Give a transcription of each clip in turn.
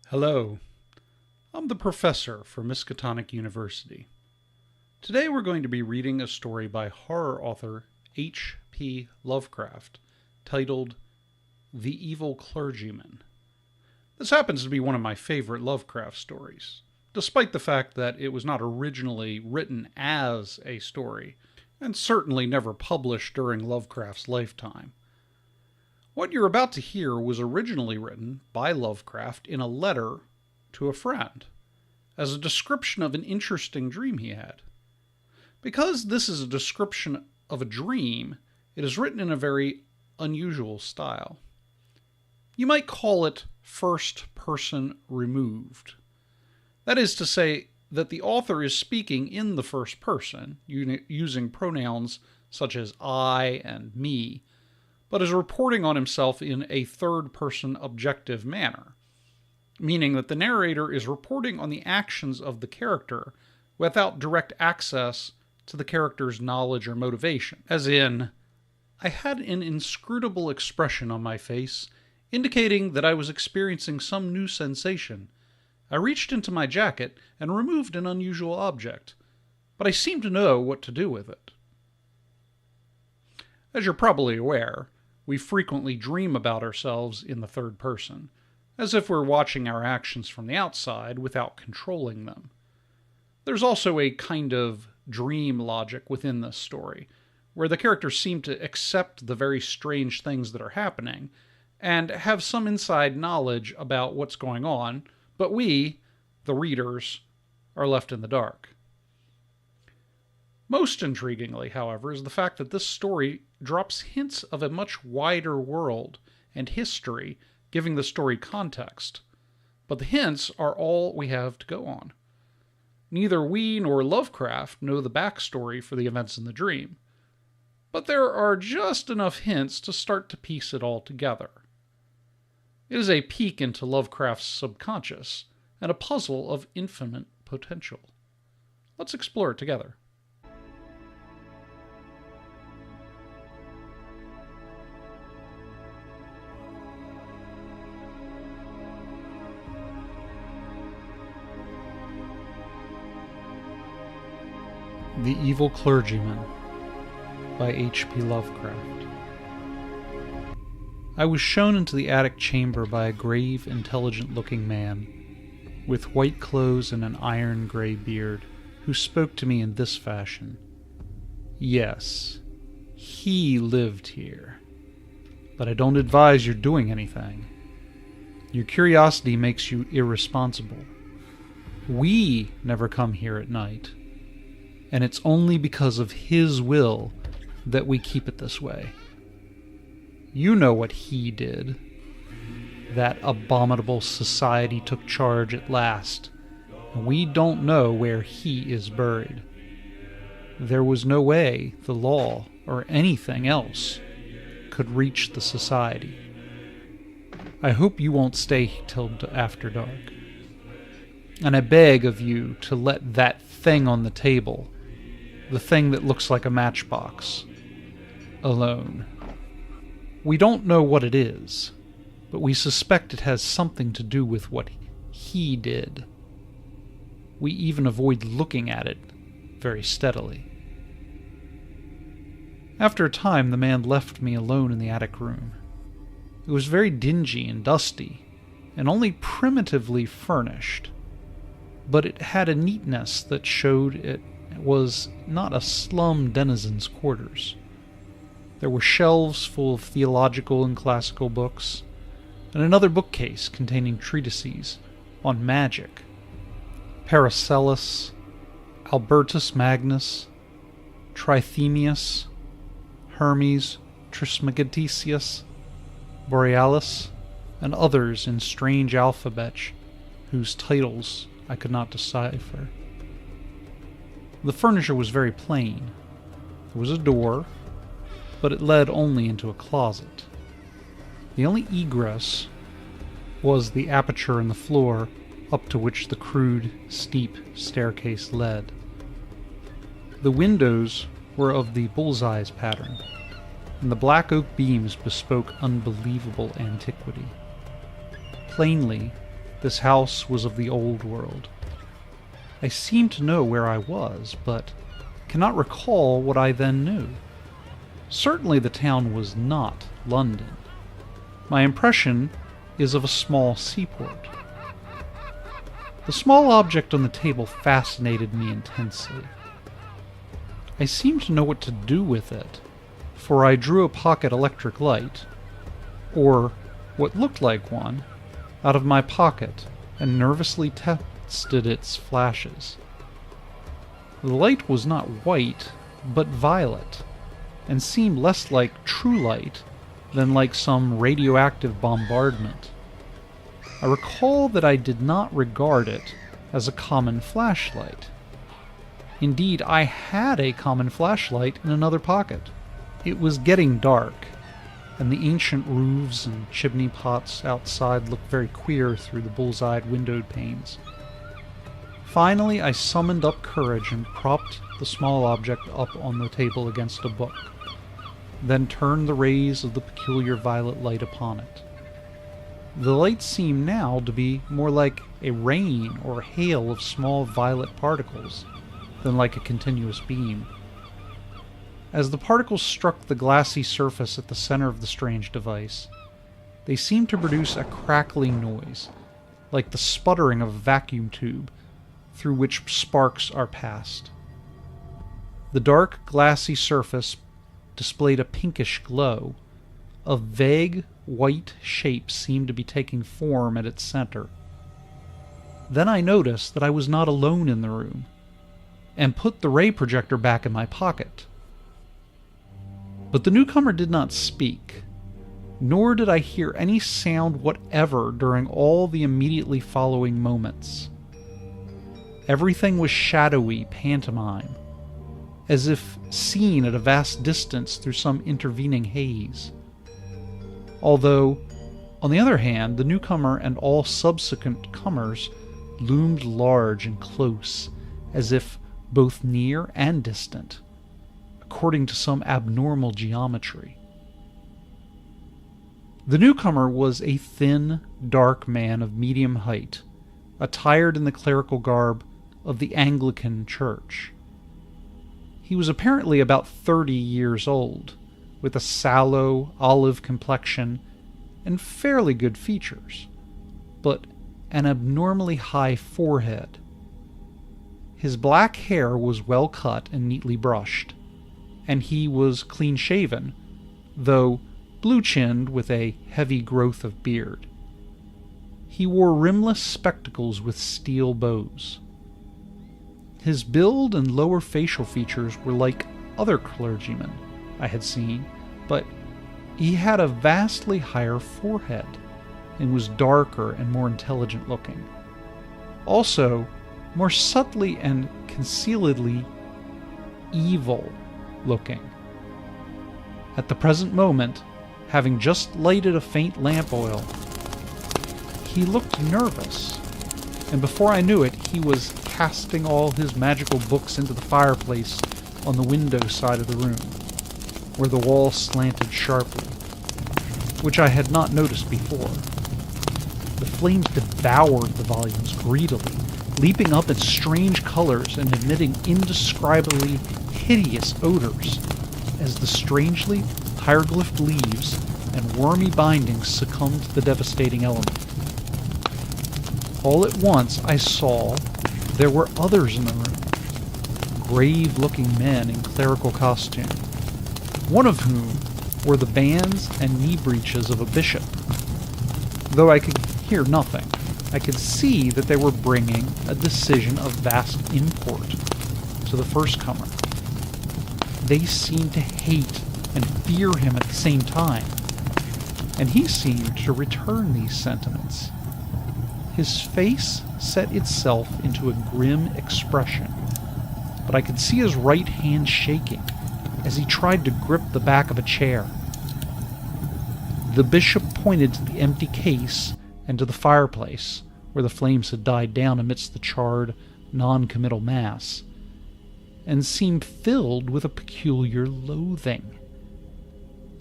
Hello, I'm the professor from Miskatonic University. Today we're going to be reading a story by horror author H.P. Lovecraft titled The Evil Clergyman. This happens to be one of my favorite Lovecraft stories, despite the fact that it was not originally written as a story, and certainly never published during Lovecraft's lifetime. What you're about to hear was originally written by Lovecraft in a letter to a friend, as a description of an interesting dream he had. Because this is a description of a dream, it is written in a very unusual style. You might call it first person removed. That is to say that the author is speaking in the first person, using pronouns such as I and me, but is reporting on himself in a third-person objective manner, meaning that the narrator is reporting on the actions of the character without direct access to the character's knowledge or motivation. As in, I had an inscrutable expression on my face, indicating that I was experiencing some new sensation. I reached into my jacket and removed an unusual object, but I seemed to know what to do with it. As you're probably aware, we frequently dream about ourselves in the third person, as if we're watching our actions from the outside without controlling them. There's also a kind of dream logic within this story, where the characters seem to accept the very strange things that are happening, and have some inside knowledge about what's going on, but we, the readers, are left in the dark. Most intriguingly, however, is the fact that this story drops hints of a much wider world and history, giving the story context. But the hints are all we have to go on. Neither we nor Lovecraft know the backstory for the events in the dream, but there are just enough hints to start to piece it all together. It is a peek into Lovecraft's subconscious, and a puzzle of infinite potential. Let's explore it together. The Evil Clergyman by H.P. Lovecraft. I was shown into the attic chamber by a grave, intelligent-looking man, with white clothes and an iron-gray beard, who spoke to me in this fashion. Yes, he lived here, but I don't advise your doing anything. Your curiosity makes you irresponsible. We never come here at night, and it's only because of his will that we keep it this way. You know what he did. That abominable society took charge at last, and we don't know where he is buried. There was no way the law or anything else could reach the society. I hope you won't stay till after dark, and I beg of you to let that thing on the table, the thing that looks like a matchbox, alone. We don't know what it is, but we suspect it has something to do with what he did. We even avoid looking at it very steadily. After a time, the man left me alone in the attic room. It was very dingy and dusty, and only primitively furnished, but it had a neatness that showed it was not a slum denizen's quarters. There were shelves full of theological and classical books, and another bookcase containing treatises on magic, Paracelsus, Albertus Magnus, Trithemius, Hermes Trismegatisius, Borealis, and others in strange alphabet whose titles I could not decipher. The furniture was very plain. There was a door, but it led only into a closet. The only egress was the aperture in the floor up to which the crude, steep staircase led. The windows were of the bullseyes pattern, and the black oak beams bespoke unbelievable antiquity. Plainly, This house was of the old world. I seemed to know where I was, but cannot recall what I then knew. Certainly the town was not London. My impression is of a small seaport. The small object on the table fascinated me intensely. I seemed to know what to do with it, for I drew a pocket electric light, or what looked like one, out of my pocket and nervously tested its flashes. The light was not white, but violet, and seemed less like true light than like some radioactive bombardment. I recall that I did not regard it as a common flashlight. Indeed, I had a common flashlight in another pocket. It was getting dark, and the ancient roofs and chimney pots outside looked very queer through the bull's-eyed windowed panes. Finally, I summoned up courage and propped the small object up on the table against a book, then turned the rays of the peculiar violet light upon it. The light seemed now to be more like a rain or hail of small violet particles than like a continuous beam. As the particles struck the glassy surface at the center of the strange device, they seemed to produce a crackling noise, like the sputtering of a vacuum tube through which sparks are passed. The dark, glassy surface displayed a pinkish glow. A vague, white shape seemed to be taking form at its center. Then I noticed that I was not alone in the room, and put the ray projector back in my pocket. But the newcomer did not speak, nor did I hear any sound whatever during all the immediately following moments. Everything was shadowy pantomime, as if seen at a vast distance through some intervening haze. Although, on the other hand, the newcomer and all subsequent comers loomed large and close, as if both near and distant, according to some abnormal geometry. The newcomer was a thin, dark man of medium height, attired in the clerical garb of the Anglican Church. He was apparently about 30 years old, with a sallow, olive complexion and fairly good features, but an abnormally high forehead. His black hair was well cut and neatly brushed, and he was clean-shaven, though blue-chinned with a heavy growth of beard. He wore rimless spectacles with steel bows. His build and lower facial features were like other clergymen I had seen, but he had a vastly higher forehead and was darker and more intelligent looking. Also, more subtly and concealedly evil looking. At the present moment, having just lighted a faint lamp oil, he looked nervous, and before I knew it, he was casting all his magical books into the fireplace on the window side of the room, where the wall slanted sharply, which I had not noticed before. The flames devoured the volumes greedily, leaping up in strange colors and emitting indescribably hideous odors as the strangely hieroglyphed leaves and wormy bindings succumbed to the devastating element. All at once I saw there were others in the room, grave-looking men in clerical costume, one of whom wore the bands and knee breeches of a bishop. Though I could hear nothing, I could see that they were bringing a decision of vast import to the first comer. They seemed to hate and fear him at the same time, and he seemed to return these sentiments. His face set itself into a grim expression, but I could see his right hand shaking as he tried to grip the back of a chair. The bishop pointed to the empty case and to the fireplace, where the flames had died down amidst the charred, non-committal mass, and seemed filled with a peculiar loathing.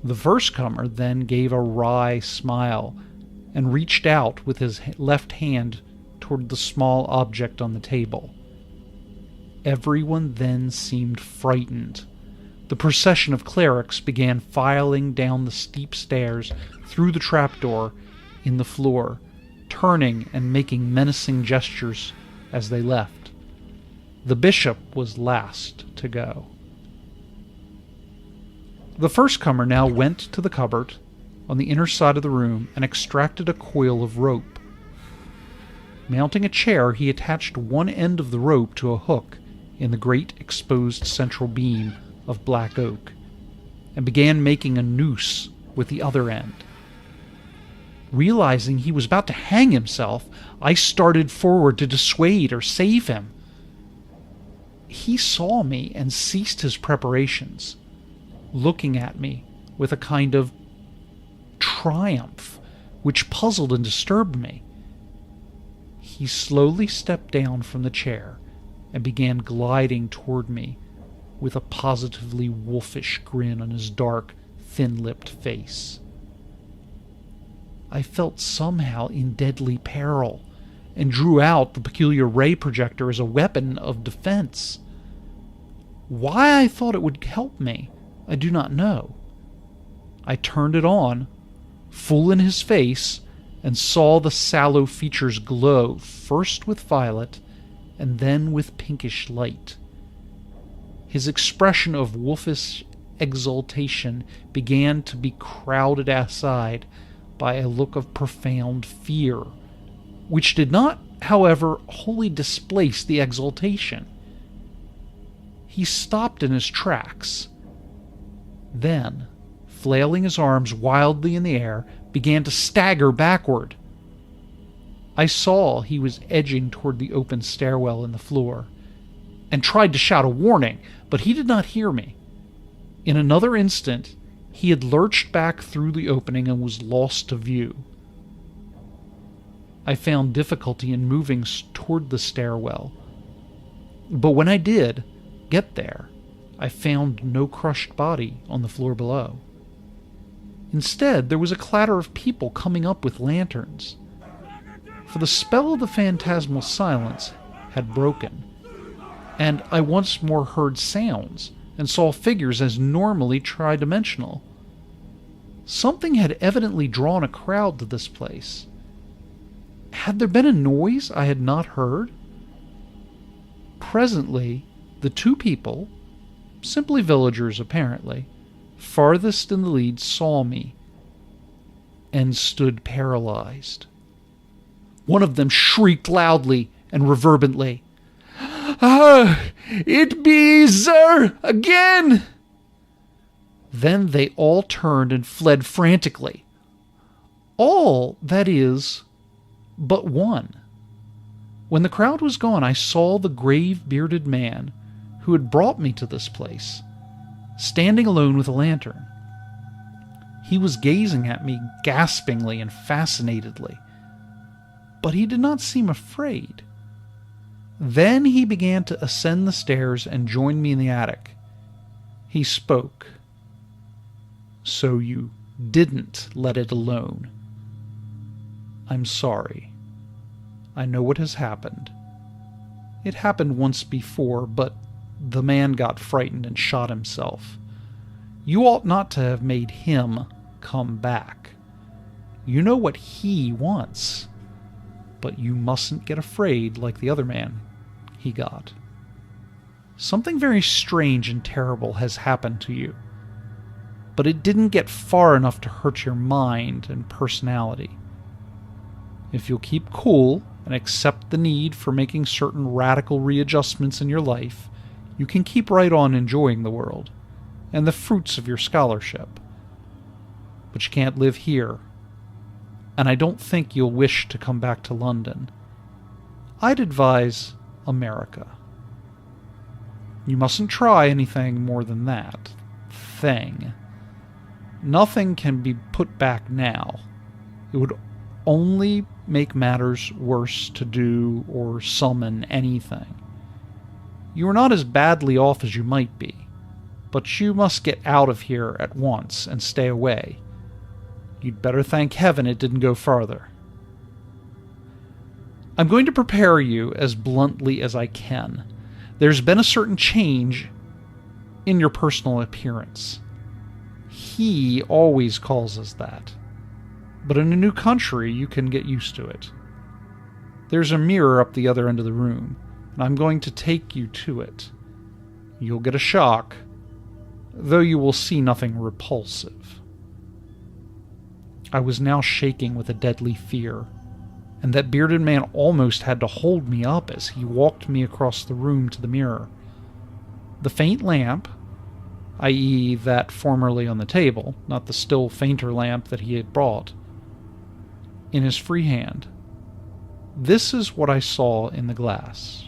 The first comer then gave a wry smile and reached out with his left hand toward the small object on the table. Everyone then seemed frightened. The procession of clerics began filing down the steep stairs through the trapdoor in the floor, turning and making menacing gestures as they left. The bishop was last to go. The first comer now went to the cupboard on the inner side of the room and extracted a coil of rope. Mounting a chair, he attached one end of the rope to a hook in the great exposed central beam of black oak, and began making a noose with the other end. Realizing he was about to hang himself, I started forward to dissuade or save him. He saw me and ceased his preparations, looking at me with a kind of triumph which puzzled and disturbed me. He slowly stepped down from the chair and began gliding toward me with a positively wolfish grin on his dark, thin-lipped face. I felt somehow in deadly peril, and drew out the peculiar ray projector as a weapon of defense. Why I thought it would help me, I do not know. I turned it on, full in his face, and saw the sallow features glow, first with violet, and then with pinkish light. His expression of wolfish exultation began to be crowded aside by a look of profound fear, which did not, however, wholly displace the exultation. He stopped in his tracks. Then, flailing his arms wildly in the air, began to stagger backward. I saw he was edging toward the open stairwell in the floor, and tried to shout a warning, but he did not hear me. In another instant, he had lurched back through the opening and was lost to view. I found difficulty in moving toward the stairwell, but when I did get there, I found no crushed body on the floor below. Instead, there was a clatter of people coming up with lanterns, for the spell of the phantasmal silence had broken, and I once more heard sounds and saw figures as normally tridimensional. Something had evidently drawn a crowd to this place. Had there been a noise I had not heard? Presently, the two people, simply villagers apparently, farthest in the lead saw me and stood paralyzed. One of them shrieked loudly and reverberantly, "Ah, it be Zer again!" Then they all turned and fled frantically. All, that is, but one. When the crowd was gone, I saw the grave-bearded man who had brought me to this place, standing alone with a lantern. He was gazing at me gaspingly and fascinatedly, but he did not seem afraid. Then he began to ascend the stairs and join me in the attic. He spoke. "So you didn't let it alone. I'm sorry. I know what has happened. It happened once before, but the man got frightened and shot himself. You ought not to have made him come back. You know what he wants, but you mustn't get afraid like the other man he got. Something very strange and terrible has happened to you, but it didn't get far enough to hurt your mind and personality. If you'll keep cool and accept the need for making certain radical readjustments in your life, you can keep right on enjoying the world and the fruits of your scholarship. But you can't live here, and I don't think you'll wish to come back to London. I'd advise America. You mustn't try anything more than that thing. Nothing can be put back now. It would only make matters worse to do or summon anything. You are not as badly off as you might be, but you must get out of here at once and stay away. You'd better thank heaven it didn't go farther. I'm going to prepare you as bluntly as I can. There's been a certain change in your personal appearance. He always calls us that. But in a new country, you can get used to it. There's a mirror up the other end of the room, and I'm going to take you to it. You'll get a shock, though you will see nothing repulsive. I was now shaking with a deadly fear, and that bearded man almost had to hold me up as he walked me across the room to the mirror. The faint lamp, i.e. that formerly on the table, not the still fainter lamp that he had brought, in his free hand. This is what I saw in the glass.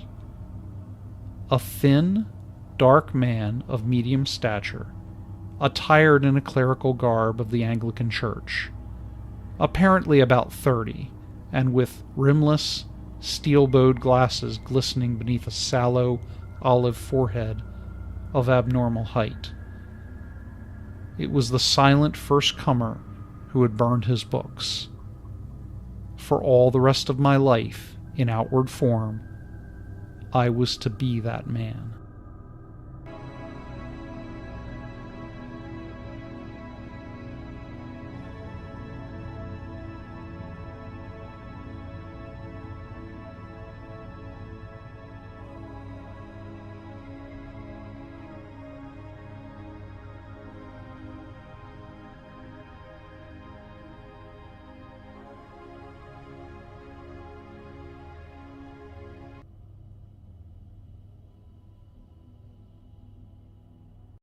A thin, dark man of medium stature, attired in a clerical garb of the Anglican Church, apparently about 30, and with rimless, steel-bowed glasses glistening beneath a sallow, olive forehead of abnormal height. It was the silent first-comer who had burned his books. For all the rest of my life, in outward form, I was to be that man.